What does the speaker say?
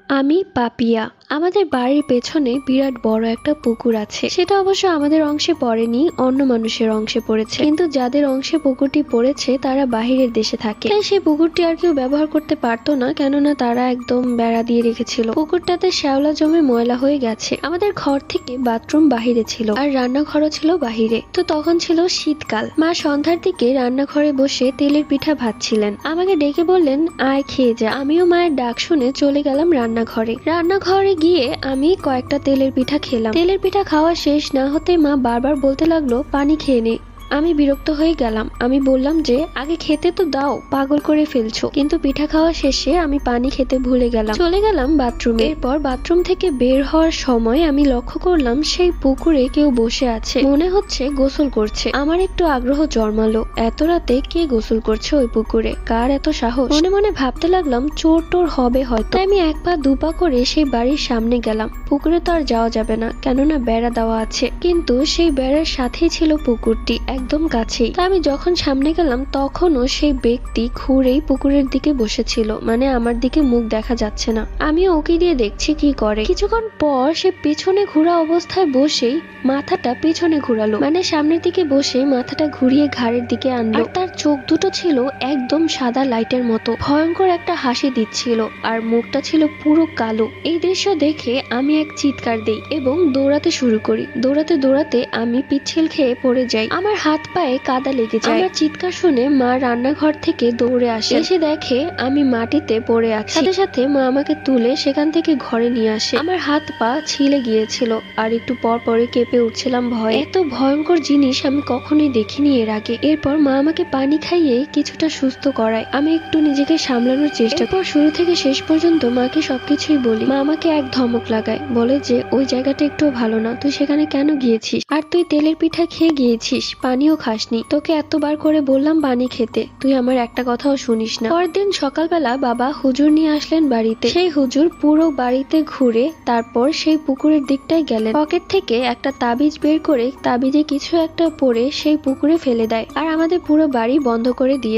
আমি পাপিয়া। আমাদের বাড়ির পেছনে বিরাট বড় একটা পুকুর আছে। সেটা অবশ্য আমাদের অংশে পড়েনি, অন্য মানুষের অংশে পড়েছে। কিন্তু যাদের অংশে পুকুরটি পড়েছে তারা বাহিরের দেশে থাকে, তাই সেই পুকুরটি আর কেউ ব্যবহার করতে পারতো না, কেননা তারা একদম বেড়া দিয়ে রেখেছিল। পুকুরটাতে শ্যাওলা জমে ময়লা হয়ে গেছে। আমাদের ঘর থেকে বাথরুম বাহিরে ছিল আর রান্নাঘরও ছিল বাহিরে। তো তখন ছিল শীতকাল। মা সন্ধ্যার দিকে রান্নাঘরে বসে তেলের পিঠা ভাজছিলেন। আমাকে ডেকে বললেন, আয় খেয়ে যা। আমিও মায়ের ডাক শুনে চলে গেলাম রান্নাঘরে গিয়ে আমি কয়েকটা তেলের পিঠা খেলাম। তেলের পিঠা খাওয়া শেষ না হতে মা বারবার বলতে লাগলো, পানি খেয়ে নে। আমি বিরক্ত হয়ে গেলাম। আমি বললাম যে আগে খেতে তো দাও, পাগল করে ফেলছো। কিন্তু পিঠা খাওয়া শেষে আমি পানি খেতে ভুলে গেলাম। চলে গেলাম বাথরুমে। এরপর বাথরুম থেকে বের হওয়ার সময় আমি লক্ষ্য করলাম সেই পুকুরে কেউ বসে আছে, মনে হচ্ছে গোসল করছে। আমার একটু আগ্রহ জন্মালো, এত রাতে কে গোসল করছে ওই পুকুরে, কার এত সাহস। মনে মনে ভাবতে লাগলাম চোর টোর হবে হয়তো। তাই আমি এক পা দুপা করে সেই বাড়ির সামনে গেলাম। পুকুরে তো আর যাওয়া যাবে না, কেননা বেড়া দেওয়া আছে, কিন্তু সেই বেড়ার সাথেই ছিল পুকুরটি, একদম কাছেই। তা আমি যখন সামনে গেলাম তখনও সেই ব্যক্তি ঘুরেই পুকুরের দিকে বসেছিল, মানে আমার দিকে মুখ দেখা যাচ্ছে না। আমিও ওকে দিয়ে দেখছি কি করে। কিছুক্ষণ পর সে পেছনে ঘোরা অবস্থায় বসেই মাথাটা পেছনে ঘুরালো, মানে সামনের দিকে বসে মাথাটা ঘুরিয়ে ঘাড়ের দিকে আনলো। আর তার চোখ দুটো ছিল একদম সাদা লাইটের মতো, ভয়ঙ্কর একটা হাসি দিচ্ছিল, আর মুখটা ছিল পুরো কালো। এই দৃশ্য দেখে আমি এক চিৎকার দেই এবং দৌড়াতে শুরু করি। দৌড়াতে দৌড়াতে আমি পিচ্ছিল খেয়ে পড়ে যাই। আমার হাত পায়ে কাদা লেগে যায়। আমার চিৎকার শুনে মা রান্নাঘর থেকে দৌড়ে আসে। এসে দেখে আমি মাটিতে পড়ে আছি। সাথে সাথে মা আমাকে তুলে সেখান থেকে ঘরে নিয়ে আসে। আমার হাত পা ছিলে গিয়েছিল আর একটু পর পরে কেঁপে উঠছিলাম ভয়ে। এত ভয়ঙ্কর জিনিস আমি কখনোই দেখিনি এর আগে। এরপর মা আমাকে পানি খাইয়ে কিছুটা সুস্থ করায়। আমি একটু নিজেকে সামলানোর চেষ্টা করি। শুরু থেকে শেষ পর্যন্ত মাকে সবকিছুই বলি। মা আমাকে এক ধমক লাগায়, বলে যে ওই জায়গাটা একটু ভালো না, তুই সেখানে কেন গিয়েছিস? আর তুই তেলের পিঠা খেয়ে গিয়েছিস, পানিও খাসনি। তোকে এতবার করে বললাম পানি খেতে, তুই আমার একটা কথাও শুনিস না। পরের দিন সকালবেলা বাবা হুজুর নিয়ে আসলেন বাড়িতে। সেই হুজুর পুরো বাড়িতে ঘুরে তারপর সেই পুকুরের দিকটাই গেলেন। পকেট থেকে একটা তাবিজ বের করে তাবিজে কিছু একটা পরে সেই পুকুরে ফেলে দেয়, আর আমাদের পুরো বাড়ি বন্ধ করে দিয়ে